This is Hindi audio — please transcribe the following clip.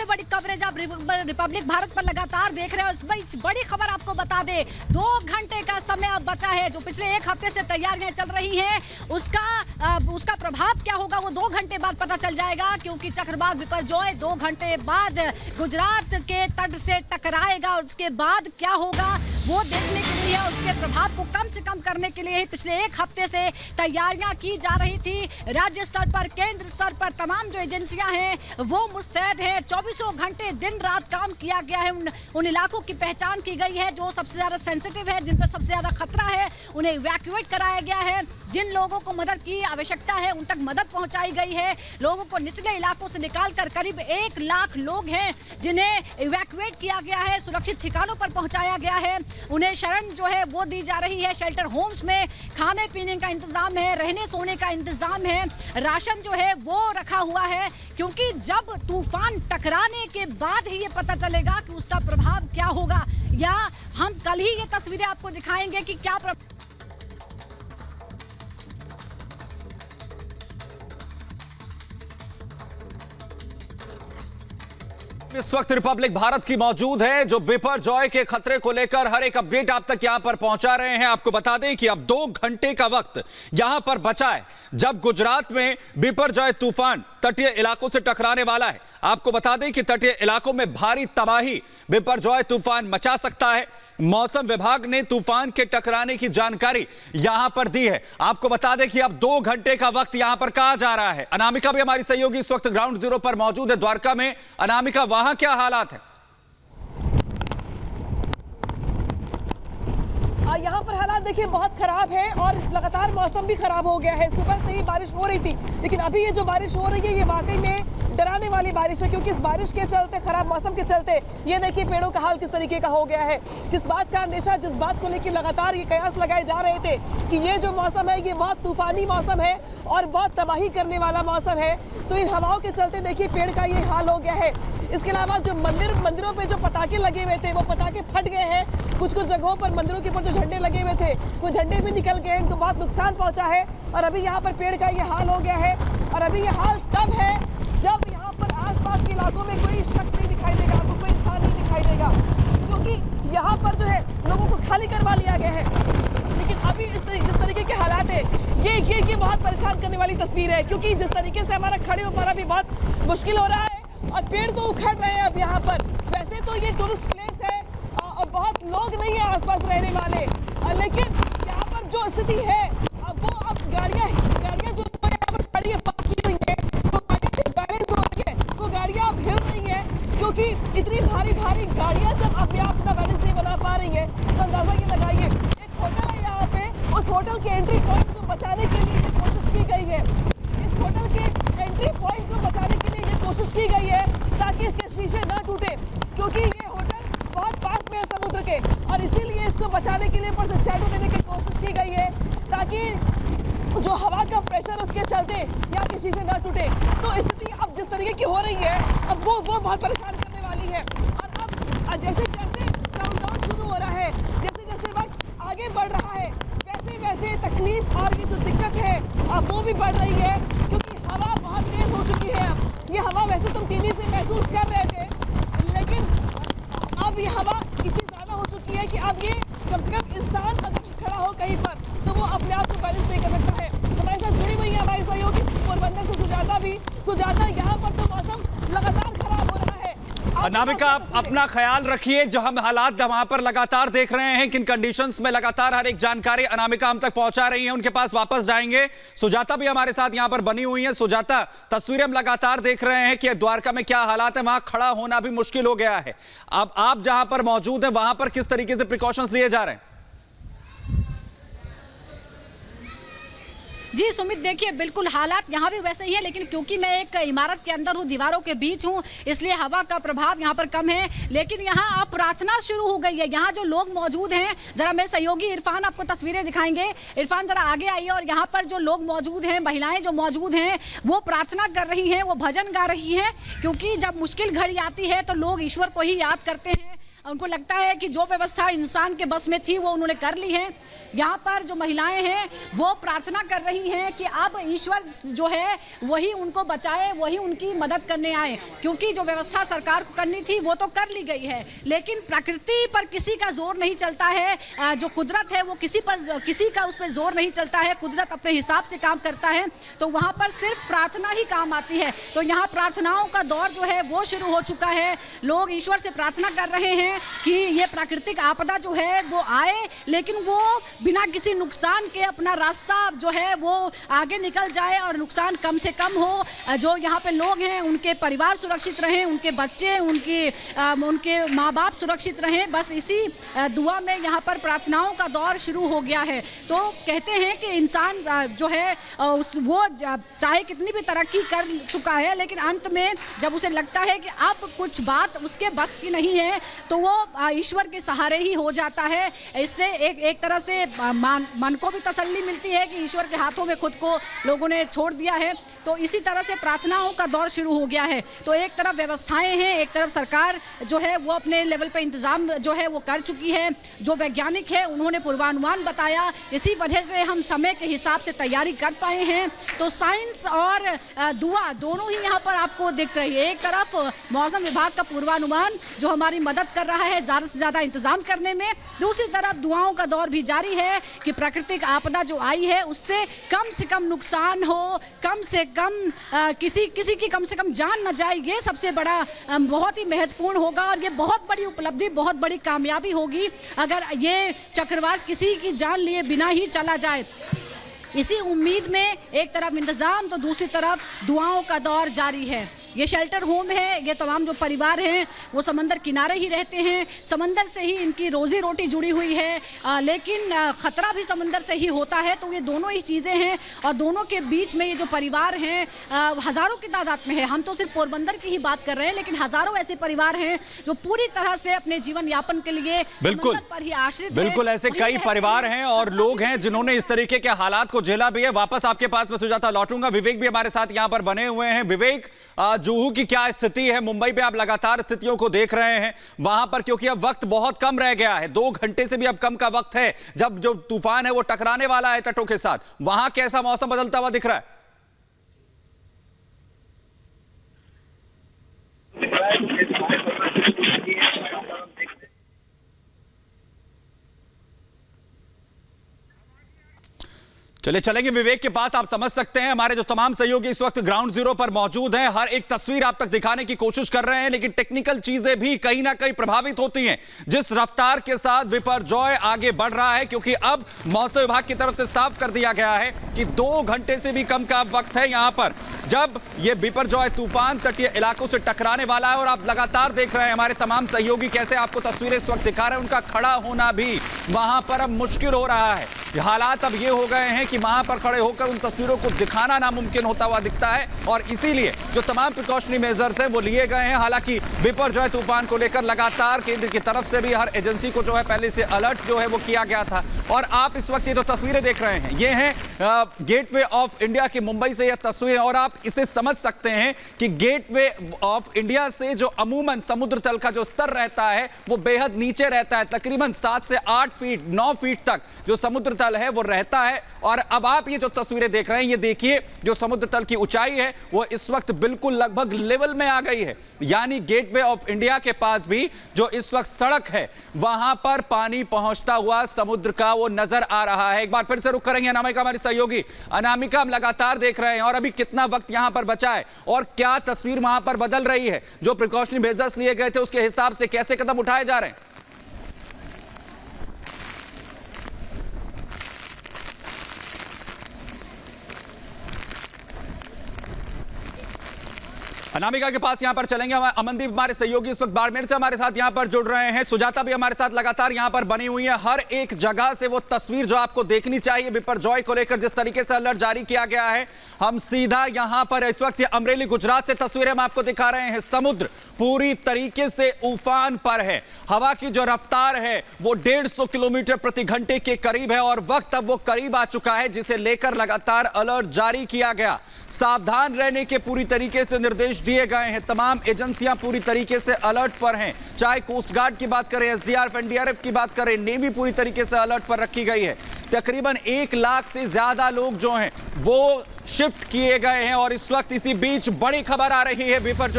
सबसे बड़ी कवरेज आप रिपब्लिक भारत पर लगातार देख रहे हो। इस बीच बड़ी खबर आपको बता दे, 2 घंटे का समय अब बचा है। जो पिछले 1 हफ्ते से तैयारियां चल रही हैं उसका प्रभाव क्या होगा वो 2 घंटे बाद पता चल जाएगा, क्योंकि चक्रवात बिपरजॉय 2 घंटे बाद गुजरात के तट से टकराएगा। उसके बाद क्या होगा वो देखने के लिए, उसके प्रभाव को कम से कम करने के लिए पिछले 1 हफ्ते से तैयारियां की जा रही थी। राज्य स्तर पर, केंद्र स्तर पर तमाम जो एजेंसियां हैं वो मुस्तैद हैं। 24 घंटे दिन रात काम किया गया है। उन इलाकों की पहचान की गई है जो सबसे ज्यादा सेंसिटिव है, जिन पर सबसे ज्यादा खतरा है, उन्हें इवैक्यूएट कराया गया है। जिन लोगों को मदद की आवश्यकता है उन तक मदद पहुंचाई गई है। लोगों को निचले इलाकों से निकालकर करीब 1 लाख लोग हैं जिन्हें इवैक्यूएट किया गया है, सुरक्षित ठिकानों पर पहुंचाया गया है। उन्हें शरण जो है वो दी जा रही है। शेल्टर होम्स में खाने पीने का इंतजाम है, रहने सोने का इंतजाम है, राशन जो है वो रखा हुआ है, क्योंकि जब तूफान टकराने के बाद ही ये पता चलेगा कि उसका प्रभाव क्या होगा। या हम कल ही ये तस्वीरें आपको दिखाएंगे कि क्या इस वक्त रिपब्लिक भारत की मौजूद है, जो बिपरजॉय के खतरे को लेकर हर एक अपडेट आप तक यहां पर पहुंचा रहे हैं। आपको बता दें कि अब 2 घंटे का वक्त यहां पर बचा है, जब गुजरात में बिपरजॉय तूफान तटीय इलाकों से टकराने वाला है। आपको बता दें कि तटीय इलाकों में भारी तबाही बिपरजॉय तूफान मचा सकता है। मौसम विभाग ने तूफान के टकराने की जानकारी यहां पर दी है। आपको बता दें कि अब 2 घंटे का वक्त यहां पर कहा जा रहा है। अनामिका भी हमारी सहयोगी इस वक्त ग्राउंड जीरो पर मौजूद है, द्वारका में। अनामिका, वहां क्या हालात है? यहाँ पर हालात देखिए बहुत खराब है और लगातार मौसम भी खराब हो गया है। सुबह से ही बारिश हो रही थी, लेकिन अभी ये जो बारिश हो रही है ये वाकई में डराने वाली बारिश है, क्योंकि इस बारिश के चलते, खराब मौसम के चलते ये देखिए पेड़ों का हाल किस तरीके का हो गया है। किस बात का अंदेशा, जिस बात को लेकर लगातार ये कयास लगाए जा रहे थे कि ये जो मौसम है ये बहुत तूफानी मौसम है और बहुत तबाही करने वाला मौसम है, तो इन हवाओं के चलते देखिए पेड़ का ये हाल हो गया है। इसके अलावा जो मंदिरों पे जो पटाखे लगे हुए थे वो पटाखे फट गए हैं। कुछ जगहों पर मंदिरों के ऊपर जो झंडे लगे हुए थे वो झंडे भी निकल गए हैं, इनको बहुत नुकसान पहुंचा है। और अभी यहाँ पर पेड़ का ये हाल हो गया है। और अभी ये हाल तब है जब यहाँ पर आसपास के इलाकों में कोई शख्स नहीं दिखाई देगा, आपको कोई इंसान नहीं दिखाई देगा, क्योंकि यहाँ पर जो है लोगों को खाली करवा लिया गया है। लेकिन अभी जिस तरीके के हालात है ये बहुत परेशान करने वाली तस्वीर है, क्योंकि जिस तरीके से हमारा खड़े हो पाना भी बहुत मुश्किल हो रहा है और पेड़ तो उखड़ रहे हैं अब यहाँ पर। वैसे तो ये टूरिस्ट प्लेस है और बहुत लोग नहीं है आसपास रहने वाले, लेकिन यहाँ पर जो स्थिति है अब वो अब गाड़ियाँ जो यहाँ पर खड़ी है, पार्क की हुई है, वो गाड़ियाँ बैलेंस हो रही है, वो गाड़ियाँ अब हिल रही है, क्योंकि इतनी भारी गाड़ियाँ जब अब यहाँ अपना बैलेंस नहीं बना पा रही है। तो अंदाजा ये लगाइए, एक होटल है यहाँ पे, उस होटल के एंट्री पॉइंट को बचाने के लिए ये कोशिश की गई है। इस होटल के एंट्री पॉइंट को बचाने के लिए ये कोशिश की गई है ताकि इसके शीशे ना टूटे, क्योंकि ये होटल बहुत पास में है समुद्र के, और इसीलिए इसको बचाने के लिए ऊपर से शैडो देने की कोशिश की गई है ताकि जो हवा का प्रेशर उसके चलते यहाँ के शीशे ना टूटे। तो स्थिति अब जिस तरीके की हो रही है अब वो बहुत परेशान करने वाली है। और अब जैसे काउंटडाउन शुरू हो रहा है, जैसे वक्त आगे बढ़ रहा है, वैसे तकलीफ और ये जो दिक्कत है अब वो भी बढ़ रही है, क्योंकि हवा बहुत तेज हो चुकी है। अब ये हवा वैसे तुम तेजी से महसूस कर रहे थे, लेकिन अब ये हवा इतनी ज़्यादा हो चुकी है कि अब ये कम से कम इंसान अगर खड़ा हो कहीं पर तो वो अपने आप को बैलेंस नहीं कर सकता है। हमारे साथ जुड़ी हुई है हमारी सहयोगी पोरबंदर से सुजाता। यहाँ पर तो मौसम लगातार खराब हो रहा है। अनामिका, आप अपना ख्याल रखिए। जो हम हालात वहां पर लगातार देख रहे हैं, किन कंडीशंस में लगातार हर एक जानकारी अनामिका हम तक पहुंचा रही है, उनके पास वापस जाएंगे। सुजाता भी हमारे साथ यहां पर बनी हुई है। सुजाता, तस्वीरें हम लगातार देख रहे हैं कि द्वारका में क्या हालात है, वहां खड़ा होना भी मुश्किल हो गया है। अब आप जहां पर मौजूद हैं वहां पर किस तरीके से प्रिकॉशंस लिए जा रहे हैं? जी सुमित, देखिए बिल्कुल हालात यहाँ भी वैसे ही है, लेकिन क्योंकि मैं एक इमारत के अंदर हूँ, दीवारों के बीच हूँ, इसलिए हवा का प्रभाव यहाँ पर कम है। लेकिन यहाँ अब प्रार्थना शुरू हो गई है। यहाँ जो लोग मौजूद हैं, जरा मेरे सहयोगी इरफान आपको तस्वीरें दिखाएंगे। इरफान जरा आगे आइए। और यहाँ पर जो लोग मौजूद हैं, महिलाएं जो मौजूद हैं, वो प्रार्थना कर रही हैं, वो भजन गा रही हैं, क्योंकि जब मुश्किल घड़ी आती है तो लोग ईश्वर को ही याद करते हैं। उनको लगता है कि जो व्यवस्था इंसान के बस में थी वो उन्होंने कर ली है। यहाँ पर जो महिलाएं हैं वो प्रार्थना कर रही हैं कि अब ईश्वर जो है वही उनको बचाए, वही उनकी मदद करने आए, क्योंकि जो व्यवस्था सरकार को करनी थी वो तो कर ली गई है, लेकिन प्रकृति पर किसी का जोर नहीं चलता है। जो कुदरत है वो किसी का उस पर जोर नहीं चलता है, कुदरत अपने हिसाब से काम करता है, तो वहाँ पर सिर्फ प्रार्थना ही काम आती है। तो यहाँ प्रार्थनाओं का दौर जो है वो शुरू हो चुका है। लोग ईश्वर से प्रार्थना कर रहे हैं कि ये प्राकृतिक आपदा जो है वो आए, लेकिन वो बिना किसी नुकसान के अपना रास्ता जो है वो आगे निकल जाए और नुकसान कम से कम हो। जो यहाँ पे लोग हैं उनके परिवार सुरक्षित रहें, उनके बच्चे, उनके माँ बाप सुरक्षित रहें, बस इसी दुआ में यहाँ पर प्रार्थनाओं का दौर शुरू हो गया है। तो कहते हैं कि इंसान जो है वो चाहे कितनी भी तरक्की कर चुका है, लेकिन अंत में जब उसे लगता है कि अब कुछ बात उसके बस की नहीं है तो वो ईश्वर के सहारे ही हो जाता है। इससे एक तरह से मन को भी तसल्ली मिलती है कि ईश्वर के हाथों में खुद को लोगों ने छोड़ दिया है। तो इसी तरह से प्रार्थनाओं का दौर शुरू हो गया है। तो एक तरफ व्यवस्थाएं हैं, एक तरफ सरकार जो है वो अपने लेवल पे इंतजाम जो है वो कर चुकी है। जो वैज्ञानिक है उन्होंने पूर्वानुमान बताया, इसी वजह से हम समय के हिसाब से तैयारी कर पाए हैं। तो साइंस और दुआ दोनों ही यहाँ पर आपको दिख रही है। एक तरफ मौसम विभाग का पूर्वानुमान जो हमारी मदद कर रहा है ज़्यादा से ज़्यादा इंतजाम करने में, दूसरी तरफ दुआओं का दौर भी जारी है कि प्राकृतिक आपदा जो आई है उससे कम नुकसान हो, कम से कम किसी की कम से कम जान न जाए। ये सबसे बड़ा बहुत ही महत्वपूर्ण होगा और ये बहुत बड़ी उपलब्धि, बहुत बड़ी कामयाबी होगी अगर ये चक्रवात किसी की जान लिए बिना ही चला जाए। इसी उम्मीद में एक तरफ इंतजाम तो दूसरी तरफ दुआओं का दौर जारी है। ये शेल्टर होम है, ये तमाम जो परिवार हैं वो समंदर किनारे ही रहते हैं, समंदर से ही इनकी रोजी रोटी जुड़ी हुई है, लेकिन ख़तरा भी समंदर से ही होता है। तो ये दोनों ही चीज़ें हैं और दोनों के बीच में ये जो परिवार हैं हज़ारों की तादाद में है। हम तो सिर्फ पोरबंदर की ही बात कर रहे हैं, लेकिन हज़ारों ऐसे परिवार हैं जो पूरी तरह से अपने जीवन यापन के लिए बिल्कुल समंदर पर ही आश्रित हैं। बिल्कुल ऐसे कई परिवार हैं और लोग हैं जिन्होंने इस तरीके के हालात को झेला भी है। वापस आपके पास मैं सुजाता लौटूंगा, विवेक भी हमारे साथ यहां पर बने हुए हैं। विवेक, जुहू की क्या स्थिति है? मुंबई में आप लगातार स्थितियों को देख रहे हैं वहां पर, क्योंकि अब वक्त बहुत कम रह गया है, 2 घंटे से भी अब कम का वक्त है जब जो तूफान है वो टकराने वाला है तटों के साथ। वहां कैसा मौसम बदलता हुआ दिख रहा है? चलिए चलेंगे विवेक के पास। आप समझ सकते हैं हमारे जो तमाम सहयोगी इस वक्त ग्राउंड जीरो पर मौजूद हैं, हर एक तस्वीर आप तक दिखाने की कोशिश कर रहे हैं, लेकिन टेक्निकल चीजें भी कहीं ना कहीं प्रभावित होती हैं जिस रफ्तार के साथ बिपरजॉय आगे बढ़ रहा है। क्योंकि अब मौसम विभाग की तरफ से साफ कर दिया गया है कि 2 घंटे से भी कम का वक्त है यहां पर जब यह बिपरजॉय तूफान तटीय इलाकों से टकराने वाला है। और आप लगातार देख रहे हैं हमारे तमाम सहयोगी कैसे आपको तस्वीरें इस वक्त दिखा रहे हैं, उनका खड़ा होना भी वहां पर अब मुश्किल हो रहा है। हालात अब ये हो गए हैं कि वहां पर खड़े होकर उन तस्वीरों को दिखाना नामुमकिन होता हुआ दिखता है और इसीलिए जो तमाम प्रिकॉशनरी मेजर्स हैं वो लिए गए हैं। हालांकि बिपरजॉय तूफान को लेकर लगातार केंद्र की तरफ से भी हर एजेंसी को जो है पहले से अलर्ट जो है वो किया गया था। और आप इस वक्त ये जो तस्वीरें देख रहे हैं ये हैं गेटवे ऑफ इंडिया की मुंबई से यह तस्वीर, और आप इसे समझ सकते हैं कि गेटवे ऑफ इंडिया से जो अमूमन समुद्र तल का जो स्तर रहता है वो बेहद नीचे रहता है, तकरीबन 7 से 8 फीट 9 फीट तक जो समुद्र तल है वो रहता है। और अब आप ये जो तस्वीरें देख रहे हैं ये देखिए जो समुद्र तल की ऊंचाई है वो इस वक्त बिल्कुल लगभग लेवल में आ गई है, यानी गेटवे ऑफ इंडिया के पास भी जो इस वक्त सड़क है वहां पर पानी पहुंचता हुआ समुद्र का वो नजर आ रहा है। एक बार फिर से रुक करेंगे अनामिका, हमारी सहयोगी अनामिका, हम लगातार देख रहे हैं और अभी कितना वक्त यहां पर बचा है और क्या तस्वीर वहां पर बदल रही है, जो प्रिकॉशनरी मेजर्स लिए गए थे उसके हिसाब से कैसे कदम उठाए जा रहे हैं? अनामिका के पास यहां पर चलेंगे। अमनदीप हमारे सहयोगी इस वक्त बाड़मेर से हमारे साथ यहां पर जुड़ रहे हैं, सुजाता भी हमारे साथ लगातार यहां पर बनी हुई है। हर एक जगह से वो तस्वीर जो आपको देखनी चाहिए बिपरजॉय को लेकर जिस तरीके से अलर्ट जारी किया गया है, हम सीधा यहां पर इस वक्त अमरेली गुजरात से तस्वीरें हम आपको दिखा रहे हैं। समुद्र पूरी तरीके से उफान पर है, हवा की जो रफ्तार है वो 150 किलोमीटर प्रति घंटे के करीब है और वक्त अब वो करीब आ चुका है जिसे लेकर लगातार अलर्ट जारी किया गया। सावधान रहने के पूरी तरीके से निर्देश दिए किए गए हैं। तमाम एजेंसियां पूरी तरीके से अलर्ट पर हैं, चाहे कोस्ट गार्ड की बात करें, एसडीआरएफ, एनडीआरएफ की बात करें, नेवी पूरी तरीके से अलर्ट पर रखी गई है। तकरीबन 1 लाख से ज्यादा लोग जो हैं वो शिफ्ट किए गए हैं। और इस वक्त इसी बीच बड़ी खबर आ रही है बिपरजॉय